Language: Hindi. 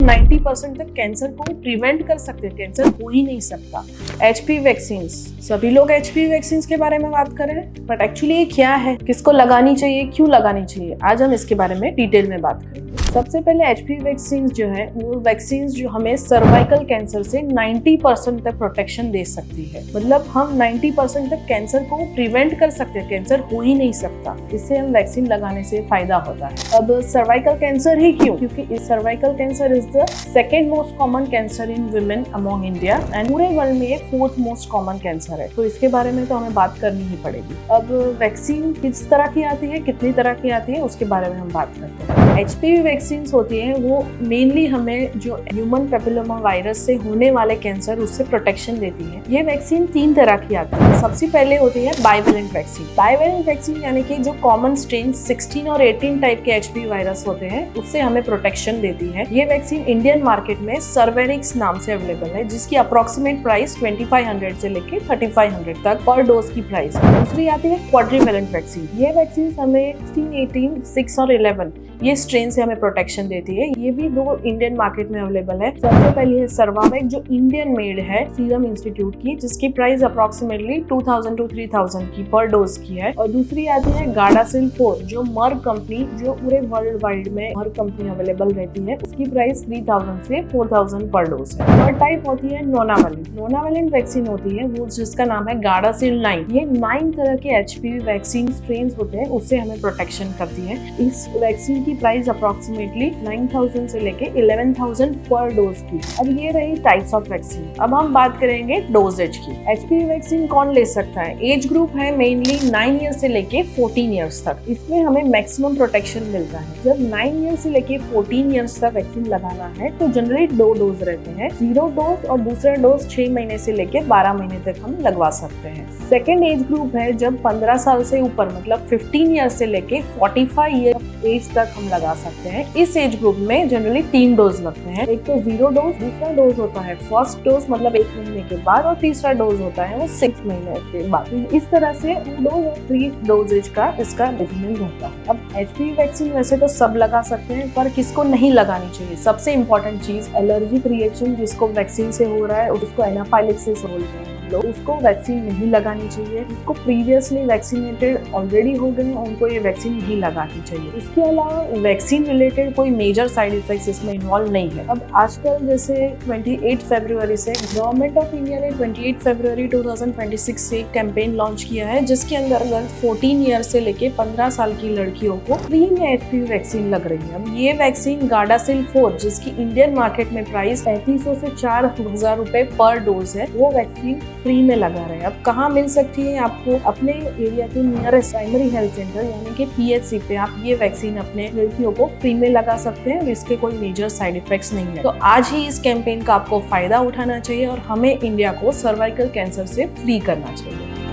90% तक कैंसर को प्रिवेंट कर सकते हैं, कैंसर हो ही नहीं सकता। एचपीवी वैक्सीन, सभी लोग एचपीवी वैक्सीन के बारे में बात कर रहे हैं, बट एक्चुअली ये क्या है, किसको लगानी चाहिए, क्यों लगानी चाहिए, आज हम इसके बारे में डिटेल में बात करेंगे। सबसे पहले एचपीवी वैक्सीन जो है वो वैक्सीन जो हमें सर्वाइकल कैंसर से 90% तक प्रोटेक्शन दे सकती है। मतलब हम 90% तक कैंसर को प्रिवेंट कर सकते हैं, कैंसर हो ही नहीं सकता, इससे हम वैक्सीन लगाने से फायदा होता है। अब सर्वाइकल कैंसर ही क्यों? क्योंकि cervical cancer is the second most common cancer in women among India and पूरे वर्ल्ड में फोर्थ मोस्ट कॉमन कैंसर है, तो इसके बारे में तो हमें बात करनी ही पड़ेगी। अब वैक्सीन किस तरह की आती है, कितनी तरह की आती है, उसके बारे में हम बात करते हैं। एचपीवी वैक्सीन होती है वो मेनली हमें जो ह्यूमन पेपिलोमा वायरस से होने वाले कैंसर उससे प्रोटेक्शन देती है। ये वैक्सीन 3 तरह की आती है। सबसे पहले होती है बाइवेलेंट वैक्सीन। बाइवेलेंट वैक्सीन यानी कि जो कॉमन स्ट्रेन 16 और 18 टाइप के एचपीवी वायरस होते हैं उससे हमें प्रोटेक्शन देती है। ये वैक्सीन इंडियन मार्केट में सर्वेरिक्स नाम से अवेलेबल है, जिसकी अप्रोक्सीमेट प्राइस 2500 से लेके 3500 तक पर डोज की प्राइस है। दूसरी आती है क्वाड्रीवेलेंट वैक्सीन। ये वैक्सीन हमें 16, 18, 6 और 11 ये स्ट्रेन से हमें प्रोटेक्शन देती है। ये भी 2 इंडियन मार्केट में अवेलेबल है। सबसे पहले है सर्वावेक जो इंडियन मेड है सीरम इंस्टीट्यूट की, जिसकी प्राइस अप्रोक्सीमेटली 2000 to 3000 की पर डोज की है। और दूसरी आती है गार्डासिल 4 जो मर्क कंपनी, जो पूरे वर्ल्ड वाइड में मर्क कंपनी अवेलेबल रहती है, उसकी प्राइस 3000 से 4000 पर डोज है। थर्ड टाइप होती है नोनावेलेंट। नोनावेलेंट वैक्सीन होती है वो जिसका नाम है गार्डासिल 9। ये 9 तरह के एचपीवी वैक्सीन स्ट्रेन होते हैं, उससे हमें प्रोटेक्शन करती है। इस वैक्सीन की प्राइस अप्रोक्सीमेटली 9000 से लेके 11000 पर डोज की। अब ये रही टाइप्स ऑफ वैक्सीन। अब हम बात करेंगे डोजेज की। एचपीवी वैक्सीन कौन ले सकता है? एज ग्रुप है मेनली 9 ईयर्स से लेके 14 ईयर्स तक। इसमें हमें मैक्सिमम प्रोटेक्शन मिलता है। जब 9 ईयर्स से लेके 14 ईयर्स तक वैक्सीन लगाना है तो जनरली 2 डोज रहते हैं, 0 डोज और दूसरा डोज 6 महीने से लेके 12 महीने तक हम लगवा सकते हैं। सेकेंड एज ग्रुप है जब 15 साल से ऊपर, मतलब 15 ईयर्स से लेके 45 ईयर एज तक हम लगा सकते हैं। इस एज ग्रुप में जनरली 3 डोज लगते हैं। एक तो 0 डोज, दूसरा डोज होता है फर्स्ट डोज मतलब 1 महीने के बाद, और तीसरा डोज होता है वो 6 महीने के बाद। इस तरह से 2 डोज और 3 डोजेज का इसका रेजिमेंट रहता है। अब एचपीवी वैक्सीन वैसे तो सब लगा सकते हैं, पर किसको नहीं लगानी चाहिए? सबसे इम्पोर्टेंट चीज एलर्जिक रिएक्शन जिसको वैक्सीन से हो रहा है उसको एनाफाइलेक्सिस बोलते हैं लोग, उसको वैक्सीन नहीं लगानी चाहिए। जिसको प्रीवियसली वैक्सीनेटेड ऑलरेडी हो गए उनको ये वैक्सीन नहीं लगानी चाहिए। इसके अलावा वैक्सीन रिलेटेड कोई मेजर साइड इफेक्ट्स इसमें इन्वॉल्व नहीं है। अब आजकल जैसे 28 फरवरी से गवर्नमेंट ऑफ इंडिया ने 28 फरवरी 2026 से एक कैंपेन लॉन्च किया है, जिसके अंदर 14 ईयर से लेके 15 साल की लड़कियों को फ्री में एचपीवी वैक्सीन लग रही है। अब ये वैक्सीन गार्डासिल 4 जिसकी इंडियन मार्केट में प्राइस 3500 से 4000 रुपए पर डोज है, वो वैक्सीन फ्री में लगा रहे हैं। अब कहाँ मिल सकती है आपको? अपने एरिया के नियरेस्ट प्राइमरी हेल्थ सेंटर यानी कि पीएचसी पे आप ये वैक्सीन अपने लड़कियों को फ्री में लगा सकते हैं। इसके कोई मेजर साइड इफेक्ट्स नहीं है। तो आज ही इस कैंपेन का आपको फायदा उठाना चाहिए और हमें इंडिया को सर्वाइकल कैंसर से फ्री करना चाहिए।